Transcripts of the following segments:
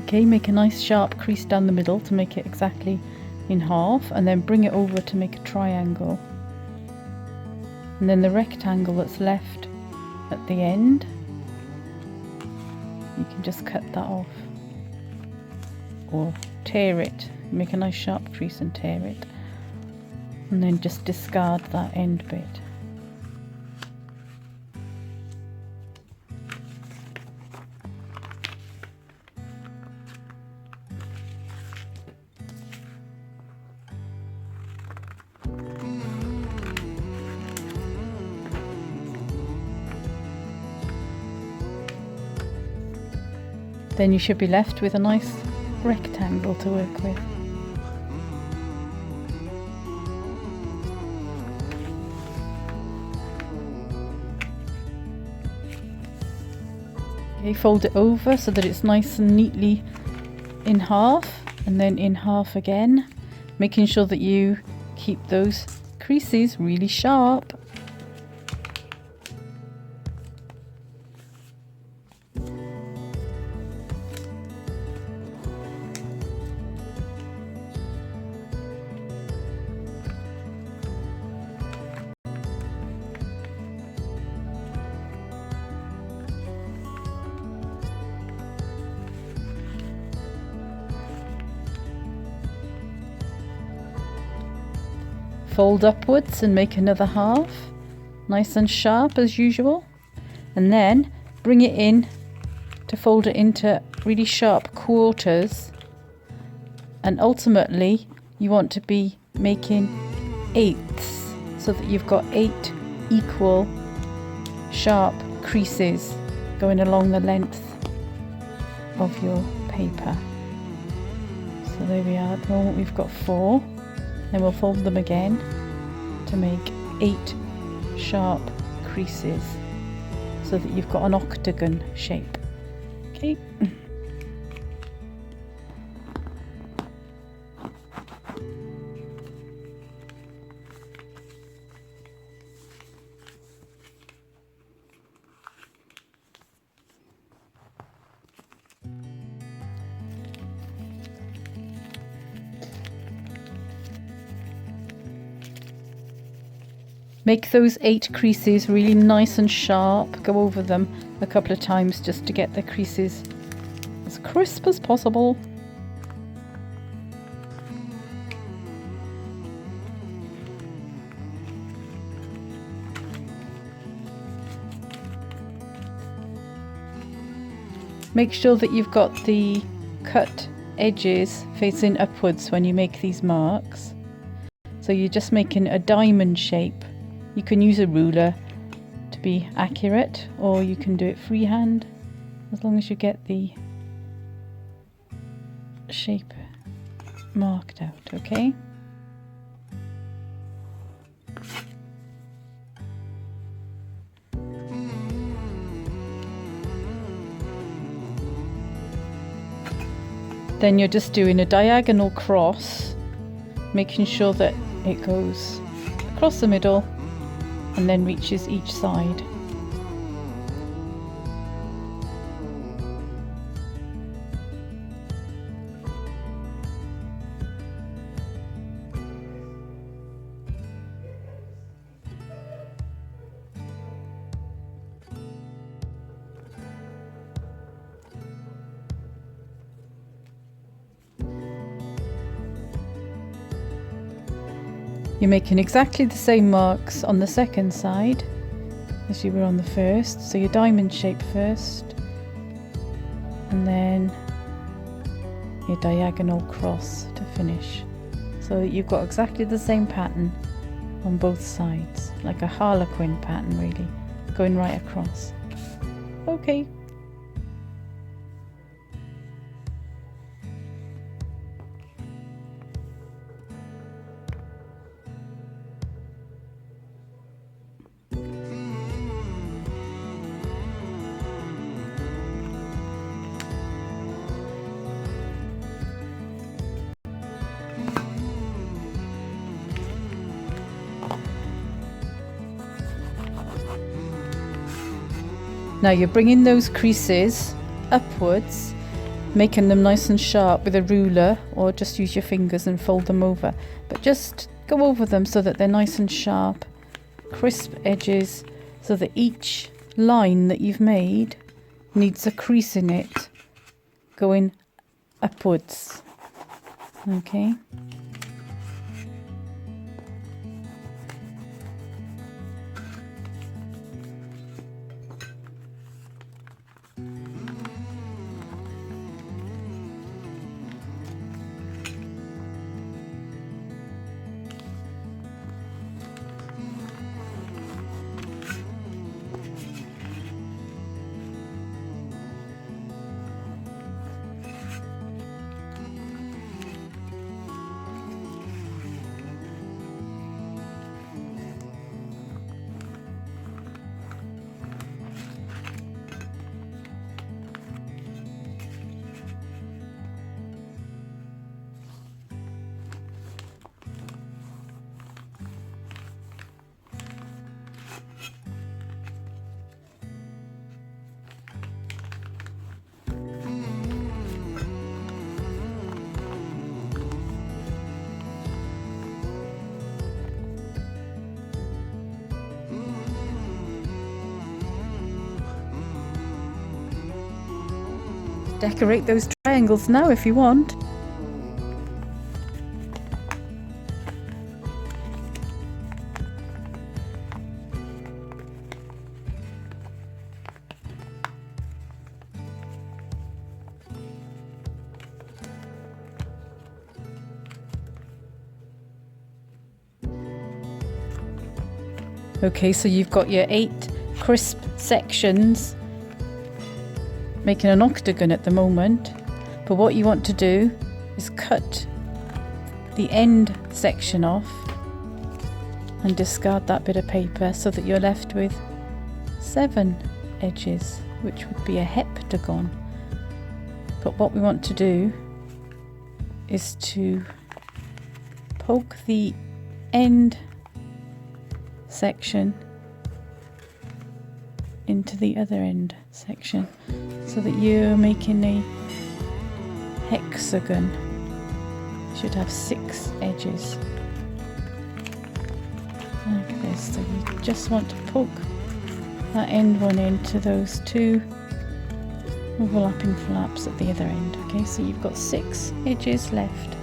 Okay, make a nice sharp crease down the middle to make it exactly in half, and then bring it over to make a triangle. And then the rectangle that's left at the end, you can just cut that off or tear it. Make a nice sharp crease and tear it, and then just discard that end bit. Then you should be left with a nice rectangle to work with. Okay, fold it over so that it's nice and neatly in half, and then in half again, making sure that you keep those creases really sharp. Fold upwards and make another half, nice and sharp as usual, and then bring it in to fold it into really sharp quarters, and ultimately you want to be making eighths so that you've got 8 equal sharp creases going along the length of your paper. So there we are. At the moment we've got 4. Then we'll fold them again to make 8 sharp creases so that you've got an octagon shape. Okay. Make those 8 creases really nice and sharp. Go over them a couple of times just to get the creases as crisp as possible. Make sure that you've got the cut edges facing upwards when you make these marks. So you're just making a diamond shape. You can use a ruler to be accurate, or you can do it freehand, as long as you get the shape marked out, okay? Then you're just doing a diagonal cross, making sure that it goes across the middle and then reaches each side. You're making exactly the same marks on the second side as you were on the first. So your diamond shape first, and then your diagonal cross to finish. So you've got exactly the same pattern on both sides, like a harlequin pattern really, going right across. Okay. Now you're bringing those creases upwards making them nice and sharp with a ruler, or just use your fingers and fold them over. But just go over them so that they're nice and sharp, crisp edges, so that each line that you've made needs a crease in it going upwards. Okay. Decorate those triangles now if you want. Okay, so you've got your 8 crisp sections, making an octagon at the moment. But what you want to do is cut the end section off and discard that bit of paper so that you're left with 7 edges, which would be a heptagon. But what we want to do is to poke the end section into the other end section so that you're making a hexagon. You should have 6 edges like this. So you just want to poke that end one into those 2 overlapping flaps at the other end. Okay, so you've got 6 edges left.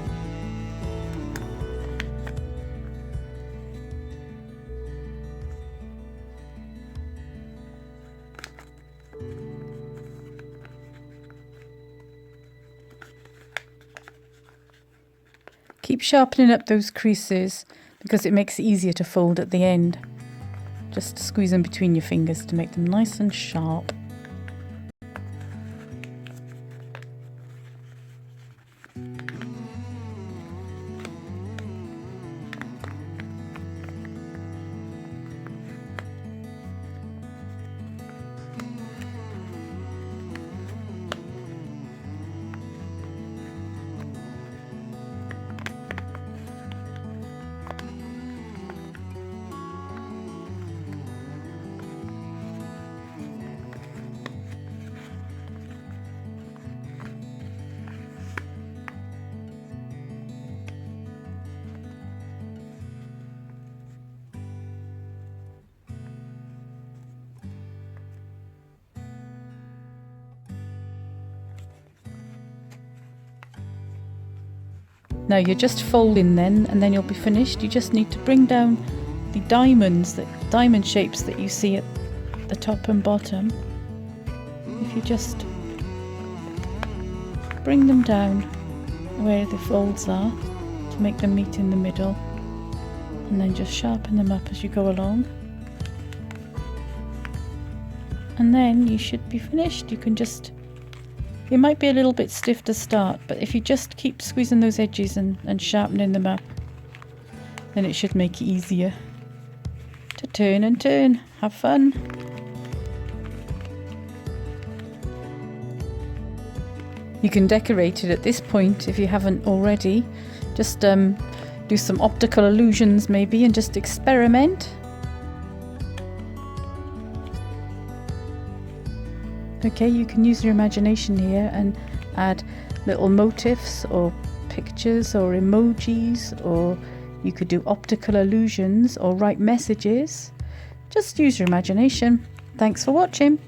Keep sharpening up those creases because it makes it easier to fold at the end. Just squeeze them between your fingers to make them nice and sharp. Now you're just folding then, and then you'll be finished. You just need to bring down the diamonds, the diamond shapes that you see at the top and bottom. If you just bring them down where the folds are to make them meet in the middle, and then just sharpen them up as you go along. And then you should be finished. You can just, it might be a little bit stiff to start, but if you just keep squeezing those edges and sharpening them up, then it should make it easier to turn and turn. Have fun. You can decorate it at this point if you haven't already. Just do some optical illusions maybe and just experiment. Okay, you can use your imagination here and add little motifs or pictures or emojis, or you could do optical illusions or write messages. Just use your imagination. Thanks for watching.